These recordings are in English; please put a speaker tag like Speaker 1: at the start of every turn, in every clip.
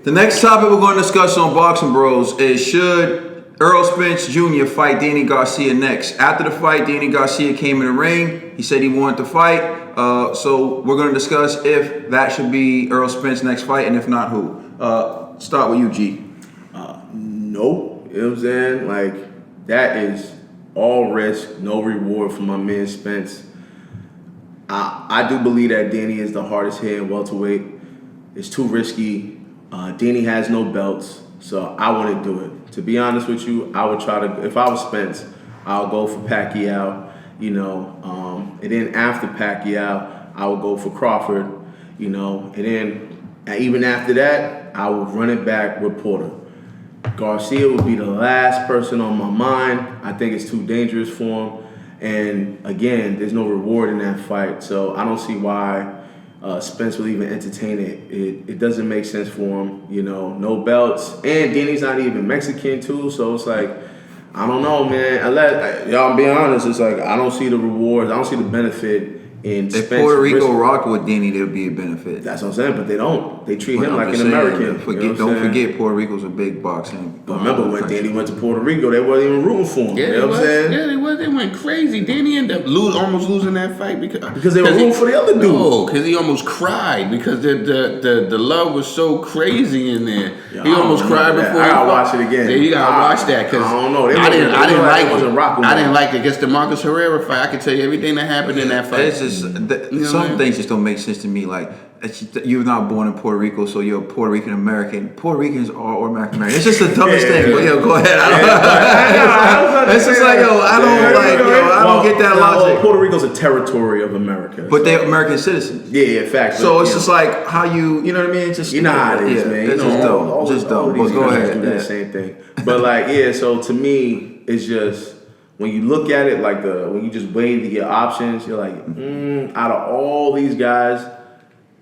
Speaker 1: The next topic we're going to discuss on Boxing Bros is should Errol Spence Jr. fight Danny Garcia next. After the fight, Danny Garcia came in the ring. He said he wanted to fight. So we're going to discuss if that should be Errol Spence's next fight, and if not, who. Start with you, G.
Speaker 2: No. You know what I'm saying? Like, that is all risk, no reward for my man Spence. I do believe that Danny is the hardest hitting welterweight. It's too risky. Danny has no belts, so I wouldn't do it. To be honest with you, I would try to, if I was Spence, I'll go for Pacquiao, and then after Pacquiao, I would go for Crawford, and then even after that, I would run it back with Porter. Garcia would be the last person on my mind. I think it's too dangerous for him. And again, there's no reward in that fight, so I don't see why Spence will even entertain it. It doesn't make sense for him, no belts. And Danny's not even Mexican too, so it's like, I don't know, man. Y'all be honest, it's like I don't see the rewards, I don't see the benefit in
Speaker 1: If
Speaker 2: Spence.
Speaker 1: Puerto Rico rocked with Danny, there would be a benefit.
Speaker 2: That's what I'm saying, but they don't. They treat him like an American.
Speaker 1: Don't forget, Puerto Rico's a big boxing.
Speaker 2: But remember when Danny went to Puerto Rico, they wasn't even rooting for him.
Speaker 3: Yeah,
Speaker 2: you know what I'm saying?
Speaker 3: Yeah, they was. They went crazy. Danny ended up almost losing that fight
Speaker 2: because they were rooting for the other dude.
Speaker 3: No, because he almost cried because the love was so crazy in there.
Speaker 2: Yeah,
Speaker 3: he almost cried before.
Speaker 2: I gotta watch it again.
Speaker 3: Yeah, you gotta watch that because
Speaker 2: I don't know.
Speaker 3: I didn't like it. I didn't
Speaker 2: it.
Speaker 3: like it against the Marcus Herrera fight. I can tell you everything that happened in that fight.
Speaker 1: It's just some things just don't make sense to me. Like, you're not born in Puerto Rico, so you're a Puerto Rican American. Puerto Ricans are American American. It's just the dumbest thing. But go ahead. It's just like, I don't get that logic.
Speaker 2: Puerto Rico's a territory of America,
Speaker 1: but they're American citizens.
Speaker 2: Yeah, fact.
Speaker 1: So it's just like how you know what I mean? It's just,
Speaker 2: you know how it is, man.
Speaker 1: It's just dumb. But go ahead.
Speaker 2: Do that same thing. But so to me, it's just when you look at it when you just weigh your options, you're like, out of all these guys,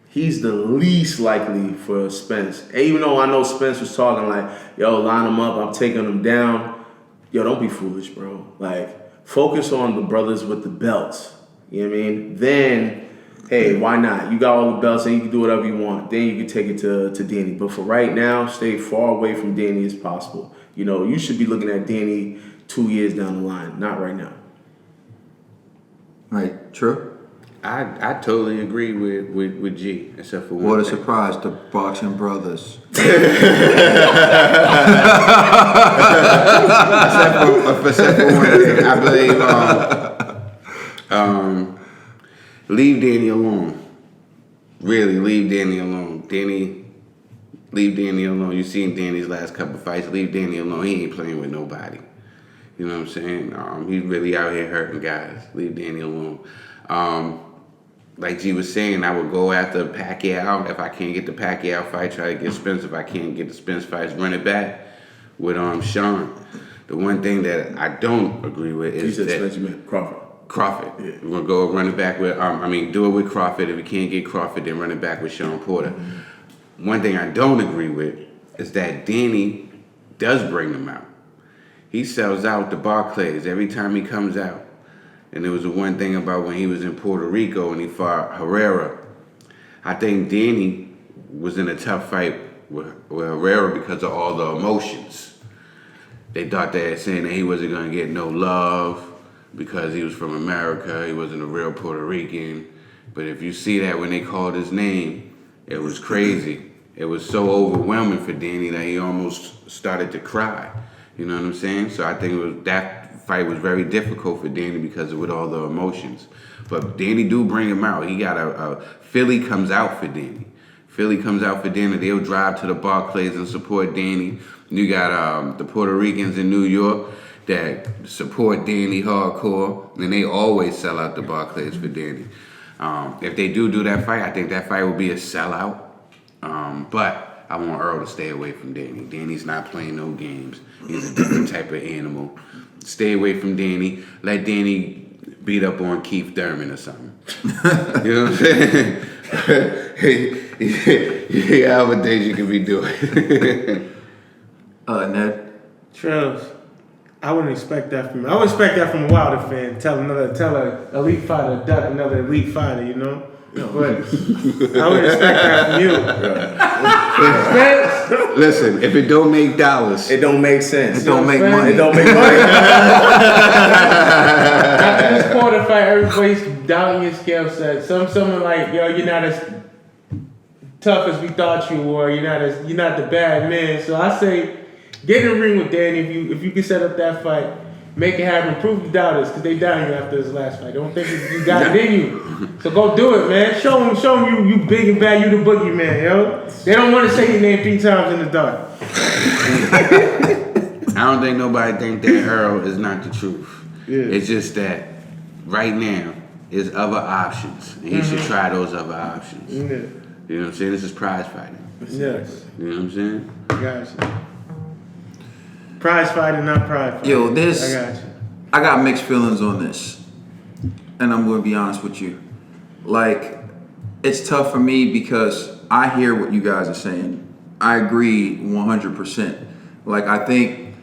Speaker 2: he's the least likely for Spence. And even though I know Spence was talking like, yo, line him up, I'm taking him down. Yo, don't be foolish, bro. Like, focus on the brothers with the belts. You know what I mean? Then, hey, why not? You got all the belts and you can do whatever you want. Then you can take it to Danny. But for right now, stay far away from Danny as possible. You should be looking at Danny 2 years down the line, not right now.
Speaker 1: Right, true.
Speaker 3: I totally agree with G, except for one
Speaker 1: What a
Speaker 3: thing.
Speaker 1: surprise, the boxing brothers.
Speaker 3: Except for one thing, I believe leave Danny alone. Really, leave Danny alone. Leave Danny alone. You seen Danny's last couple fights. Leave Danny alone. He ain't playing with nobody. You know what I'm saying? He's really out here hurting guys. Leave Danny alone. Like G was saying, I would go after Pacquiao. If I can't get the Pacquiao fight, try to get Spence. If I can't get the Spence fights, run it back with Sean. The one thing that I don't agree with is
Speaker 2: you said
Speaker 3: that
Speaker 2: Spence, you meant Crawford.
Speaker 3: Crawford.
Speaker 2: Yeah.
Speaker 3: We're gonna go run it back with. Do it with Crawford. If we can't get Crawford, then run it back with Sean Porter. Mm-hmm. One thing I don't agree with is that Danny does bring them out. He sells out the Barclays every time he comes out. And there was the one thing about when he was in Puerto Rico and he fought Herrera. I think Danny was in a tough fight with Herrera because of all the emotions. They thought they had saying that he wasn't going to get no love because he was from America. He wasn't a real Puerto Rican. But if you see that when they called his name, it was crazy. It was so overwhelming for Danny that he almost started to cry. You know what I'm saying? So I think that fight was very difficult for Danny because with all the emotions. But Danny do bring him out. He got Philly comes out for Danny. Philly comes out for Danny. They'll drive to the Barclays and support Danny. You got the Puerto Ricans in New York that support Danny hardcore, and they always sell out the Barclays for Danny. If they do that fight, I think that fight will be a sellout. But I want Earl to stay away from Danny. Danny's not playing no games. He's a different type of animal. Stay away from Danny. Let Danny beat up on Keith Thurman or something. You know what I'm saying? You got other things you can be doing.
Speaker 1: Ned?
Speaker 4: Trails, I wouldn't expect that from him. I would expect that from a Wilder fan. Tell an elite fighter duck another elite fighter, But I would expect that from you. Spence,
Speaker 3: Listen, if it don't make dollars,
Speaker 2: It don't make sense.
Speaker 1: It don't make
Speaker 4: It
Speaker 1: money.
Speaker 2: It don't make money.
Speaker 4: after this quarter fight, everybody's doubting your skill set. Someone like, yo, you're not as tough as we thought you were. You're not the bad man. So I say, get in the ring with Danny if you can set up that fight. Make it happen. Prove the doubters because they doubted you after this last fight. Don't think you got it in you. So go do it, man. Show them you big and bad. You the boogeyman, yo. They don't want to say your name 3 times in the dark.
Speaker 3: I don't think nobody think that Earl is not the truth.
Speaker 4: Yeah.
Speaker 3: It's just that right now there's other options, and he should try those other options.
Speaker 4: Yeah.
Speaker 3: You know what I'm saying? This is prize fighting.
Speaker 4: Yes.
Speaker 3: You know what I'm saying?
Speaker 4: Gotcha. Prize fighting, not pride fighting.
Speaker 1: Yo,
Speaker 4: I got you.
Speaker 1: I got mixed feelings on this, and I'm going to be honest with you. Like, it's tough for me because I hear what you guys are saying. I agree 100%. Like, I think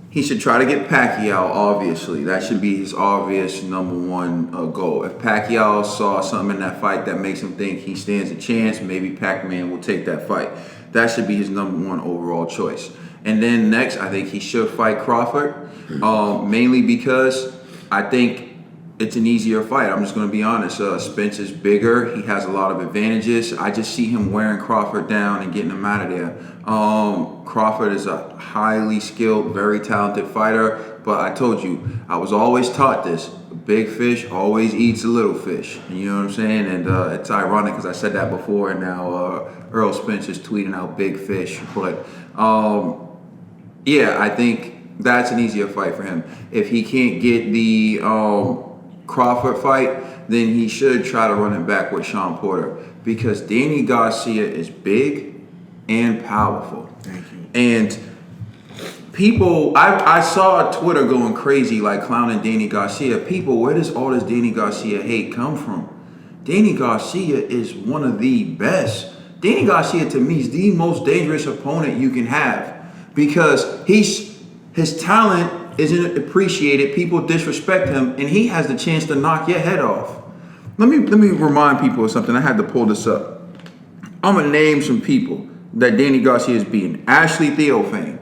Speaker 1: he should try to get Pacquiao, obviously. That should be his obvious number one goal. If Pacquiao saw something in that fight that makes him think he stands a chance, maybe Pac-Man will take that fight. That should be his number one overall choice. And then next, I think he should fight Crawford, mainly because I think it's an easier fight. I'm just going to be honest. Spence is bigger. He has a lot of advantages. I just see him wearing Crawford down and getting him out of there. Crawford is a highly skilled, very talented fighter. But I told you, I was always taught this. A big fish always eats a little fish. You know what I'm saying? And it's ironic because I said that before, and now Errol Spence is tweeting out big fish. But yeah, I think that's an easier fight for him. If he can't get the Crawford fight, then he should try to run it back with Sean Porter because Danny Garcia is big and powerful.
Speaker 2: Thank you.
Speaker 1: And people, I saw Twitter going crazy, like clowning Danny Garcia. People, where does all this Danny Garcia hate come from? Danny Garcia is one of the best. Danny Garcia, to me, is the most dangerous opponent you can have because his talent isn't appreciated. People disrespect him, and he has the chance to knock your head off. Let me remind people of something. I had to pull this up. I'm gonna name some people that Danny Garcia is beating. Ashley Theophane,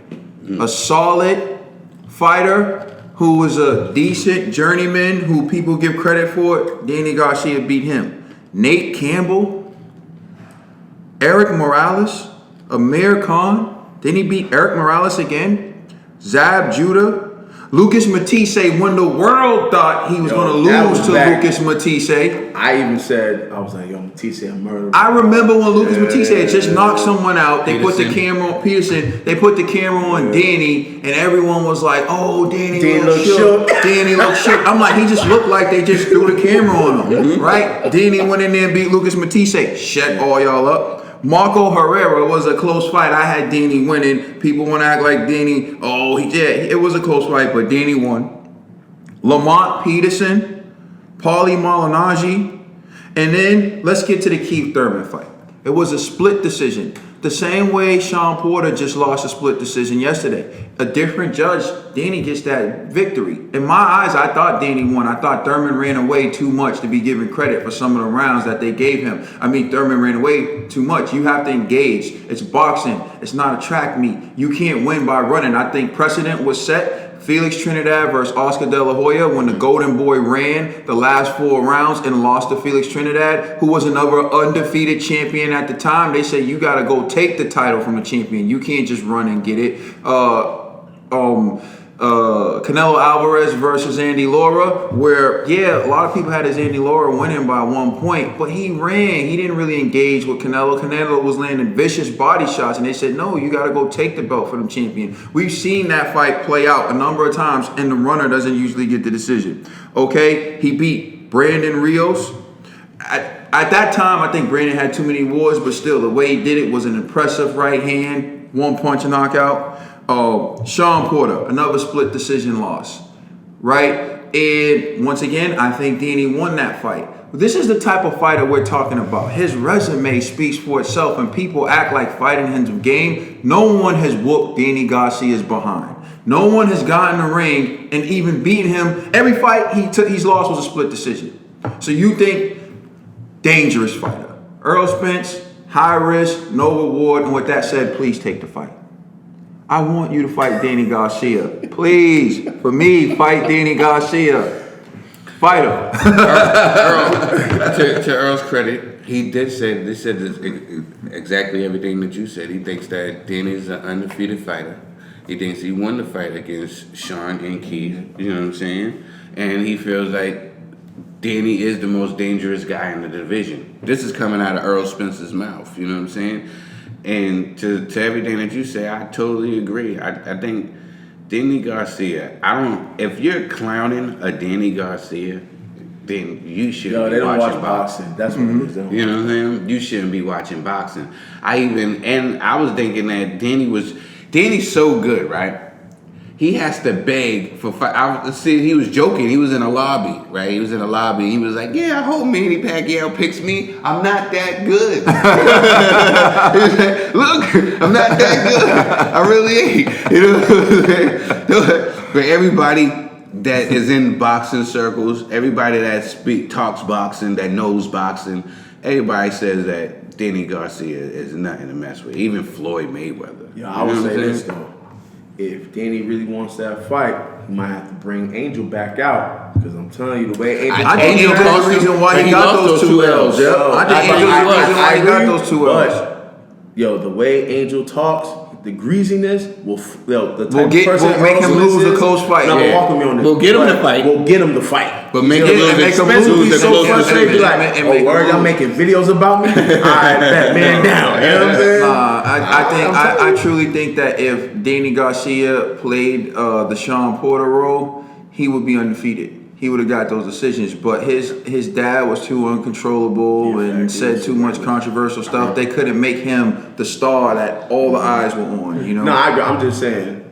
Speaker 1: a solid fighter who was a decent journeyman who people give credit for. Danny Garcia beat him. Nate Campbell, Eric Morales, Amir Khan. Then he beat Eric Morales again. Zab Judah. Lucas Matisse, when the world thought he was going to
Speaker 2: that
Speaker 1: lose
Speaker 2: was
Speaker 1: to
Speaker 2: back.
Speaker 1: Lucas Matisse.
Speaker 2: I even said, I was like, yo, Matisse, I'm murdered.
Speaker 1: I remember when Lucas Matisse had just knocked someone out. They put the
Speaker 3: Peterson.
Speaker 1: camera on Peterson. They put the camera on Danny, and everyone was like, "Oh, Danny
Speaker 2: Danny
Speaker 1: looked
Speaker 2: looked
Speaker 1: shook.
Speaker 2: shook."
Speaker 1: Danny looked shook." I'm like, he just looked like they just threw the camera on him, right? Danny went in there and beat Lucas Matisse. Shut all y'all up. Marco Herrera was a close fight. I had Danny winning. People want to act like Danny. Oh, it was a close fight, but Danny won. Lamont Peterson, Paulie Malignaggi, and then let's get to the Keith Thurman fight. It was a split decision. The same way Sean Porter just lost a split decision yesterday. A different judge, Danny gets that victory. In my eyes, I thought Danny won. I thought Thurman ran away too much to be given credit for some of the rounds that they gave him. I mean, Thurman ran away too much. You have to engage. It's boxing. It's not a track meet. You can't win by running. I think precedent was set. Felix Trinidad versus Oscar De La Hoya when the Golden Boy ran the last 4 rounds and lost to Felix Trinidad, who was another undefeated champion at the time. They said, you got to go take the title from the champion. You can't just run and get it. Canelo Alvarez versus Andy Lara, where, yeah, a lot of people had his Andy Lara winning by 1 point, but he ran. He didn't really engage with Canelo. Canelo was landing vicious body shots, and they said, no, you got to go take the belt for the champion. We've seen that fight play out a number of times, and the runner doesn't usually get the decision. Okay, he beat Brandon Rios. At that time, I think Brandon had too many wars, but still, the way he did it was an impressive right hand, 1-punch knockout. Sean Porter, another split decision loss, right? And once again, I think Danny won that fight. This is the type of fighter we're talking about. His resume speaks for itself, and people act like fighting him's a game. No one has whooped Danny Garcia's behind. No one has gotten in the ring and even beaten him. Every fight he's lost was a split decision. So you think dangerous fighter. Errol Spence, high risk, no reward. And with that said, please take the fight. I want you to fight Danny Garcia. Please, for me, fight Danny Garcia. Fight him.
Speaker 3: To Earl's credit, he did say exactly everything that you said. He thinks that Danny's an undefeated fighter. He thinks he won the fight against Sean and Keith. You know what I'm saying? And he feels like Danny is the most dangerous guy in the division. This is coming out of Errol Spence's mouth. You know what I'm saying? And to everything that you say, I totally agree. I think Danny Garcia, if you're clowning a Danny Garcia, then you shouldn't be watching boxing.
Speaker 2: That's what it is.
Speaker 3: You know what I'm saying? You shouldn't be watching boxing. I was thinking that Danny's so good, right? He has to beg for fight. He was joking. He was in a lobby, right? He was in a lobby. He was like, "Yeah, I hope Manny Pacquiao picks me. I'm not that good." He was like, "Look, I'm not that good. I really ain't." You know what I'm saying? For everybody that is in boxing circles, everybody that talks boxing, that knows boxing, everybody says that Danny Garcia is nothing to mess with. Even Floyd Mayweather.
Speaker 2: Yeah, I would say this though. If Danny really wants that fight, he might have to bring Angel back out. Because I'm telling you, the way Angel
Speaker 1: I think Angel was the reason why he got those 2 L's.
Speaker 2: Yep.
Speaker 1: I think Angel was the reason why he got those 2 L's.
Speaker 2: Yo, the way Angel talks, the greasiness will the type
Speaker 1: We'll
Speaker 2: of person
Speaker 1: make him
Speaker 2: Errol
Speaker 1: lose
Speaker 2: Spence
Speaker 1: a
Speaker 2: is.
Speaker 1: close fight.
Speaker 2: No,
Speaker 1: Yeah.
Speaker 2: walk with me on this.
Speaker 3: We'll get him to fight.
Speaker 2: We'll get him to fight.
Speaker 3: But make
Speaker 1: Yeah,
Speaker 3: him lose
Speaker 1: and make him
Speaker 3: expensive,
Speaker 1: lose
Speaker 2: Be
Speaker 1: the
Speaker 2: so
Speaker 1: close
Speaker 2: frustrated, be like,
Speaker 1: and
Speaker 2: oh,
Speaker 1: make him
Speaker 2: word, y'all
Speaker 1: lose.
Speaker 2: making videos about me? All right, bet, man down. You know what I'm saying?
Speaker 1: I truly think that if Danny Garcia played the Sean Porter role, he would be undefeated. He would have got those decisions, but his dad was too uncontrollable and said too much controversial stuff. They couldn't make him the star that all the eyes were on. You know?
Speaker 2: No, I agree. I'm just saying,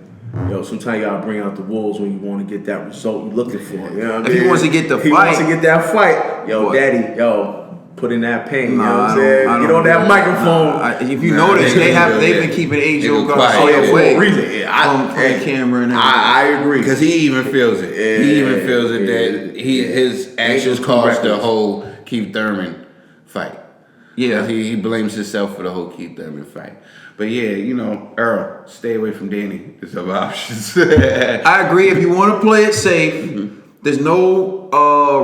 Speaker 2: yo, sometimes you gotta bring out the wolves when you want to get that result you're looking for. You know what I mean?
Speaker 1: If he wants to get the
Speaker 2: he
Speaker 1: fight,
Speaker 2: wants to get that fight. Yo,
Speaker 1: What?
Speaker 2: daddy, yo, put in that pain. You know what
Speaker 1: I
Speaker 2: I'm
Speaker 1: don't-
Speaker 2: saying?
Speaker 1: I don't
Speaker 2: Get on
Speaker 1: do
Speaker 2: that microphone.
Speaker 1: If you notice, they've been keeping Angel
Speaker 3: Nigga quiet.
Speaker 2: Oh, yeah,
Speaker 1: Garcia
Speaker 2: for
Speaker 1: away
Speaker 2: a reason. Yeah,
Speaker 1: from the camera and everything.
Speaker 2: I agree.
Speaker 3: Because he even feels it. He even feels it
Speaker 2: Yeah.
Speaker 3: that his actions
Speaker 2: Angel's
Speaker 3: caused the
Speaker 2: reckless.
Speaker 3: whole Keith Thurman fight.
Speaker 1: Yeah.
Speaker 3: He blames himself for the whole Keith Thurman fight. But yeah, Earl, stay away from Danny. There's other options.
Speaker 1: I agree. If you want to play it safe, there's no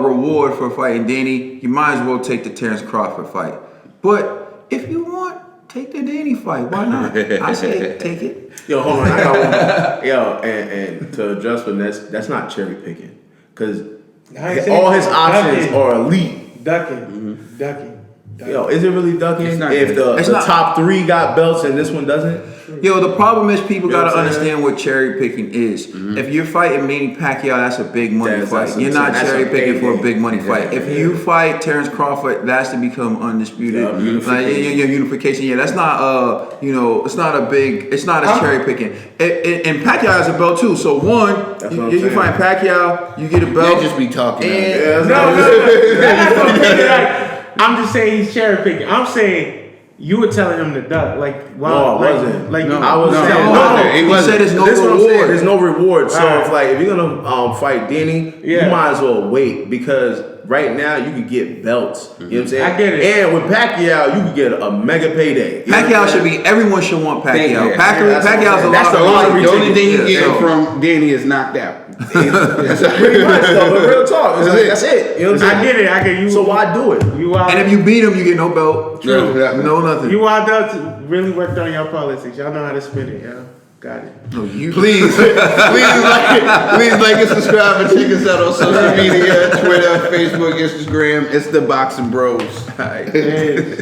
Speaker 1: reward for fighting Danny. You might as well take the Terrence Crawford fight. But if you want, take the Danny fight. Why not? I say take it.
Speaker 2: Yo, hold on. I got one more. Yo, and to address with that's not cherry picking. Because all his options are elite.
Speaker 4: Ducking.
Speaker 2: Yo, is it really ducking
Speaker 3: It's not
Speaker 2: if
Speaker 3: good.
Speaker 2: the top 3 got belts and this one doesn't?
Speaker 1: Yo, the problem is people
Speaker 2: You know
Speaker 1: got to
Speaker 2: what I'm saying?
Speaker 1: understand what cherry picking is. If you're fighting Manny Pacquiao, that's a big money
Speaker 2: That's
Speaker 1: fight. You're
Speaker 2: a-
Speaker 1: not
Speaker 2: that's
Speaker 1: cherry
Speaker 2: a
Speaker 1: picking for a
Speaker 2: payday.
Speaker 1: big money fight. If you fight Terrence Crawford, that's to become undisputed.
Speaker 2: Yeah, unification.
Speaker 1: Unification. Yeah, that's not it's not a cherry picking. And Pacquiao has a belt too. So one,
Speaker 2: That's what I'm
Speaker 1: you
Speaker 2: saying.
Speaker 1: fight Pacquiao, you get a belt.
Speaker 3: They just be talking.
Speaker 1: And-
Speaker 2: Yeah,
Speaker 4: No. That's what I'm just saying he's cherry picking. I'm saying you were telling him to duck. Like, wow.
Speaker 2: No, I wasn't.
Speaker 4: Like,
Speaker 3: No,
Speaker 2: I was
Speaker 3: no,
Speaker 2: saying
Speaker 3: no,
Speaker 2: no.
Speaker 3: he
Speaker 1: He
Speaker 3: wasn't.
Speaker 1: said there's no
Speaker 2: This is what I'm saying.
Speaker 1: reward.
Speaker 2: There's no reward. So
Speaker 4: Alright.
Speaker 2: if you're gonna fight Danny,
Speaker 4: Yeah.
Speaker 2: you might as well wait because right now you can get belts. You know what I'm saying?
Speaker 4: I get it.
Speaker 2: And with Pacquiao, you can get a mega payday. You know what
Speaker 1: Pacquiao
Speaker 2: I'm
Speaker 1: should
Speaker 2: saying?
Speaker 1: be. Everyone should want
Speaker 3: Thank
Speaker 1: Pacquiao.
Speaker 3: you.
Speaker 1: Pacquiao's
Speaker 2: That's what I'm
Speaker 1: a
Speaker 2: saying. That's the
Speaker 1: lot.
Speaker 2: lottery
Speaker 3: The only thing you
Speaker 1: Yeah,
Speaker 3: get
Speaker 1: so-
Speaker 3: from Danny is knocked out.
Speaker 2: Pretty much though, but real talk. It's like, that's it. You know what I'm saying?
Speaker 4: I get it. I get you.
Speaker 2: So why do it?
Speaker 4: You wild.
Speaker 1: And if you beat him, you get no belt.
Speaker 3: True.
Speaker 1: No nothing.
Speaker 4: you wild up to really worked on your politics. Y'all know how to spin it. Y'all got it.
Speaker 1: No, you.
Speaker 3: Please like and subscribe and check us out on social media, Twitter, Facebook, Instagram. It's the Boxing Bros.
Speaker 4: Hey.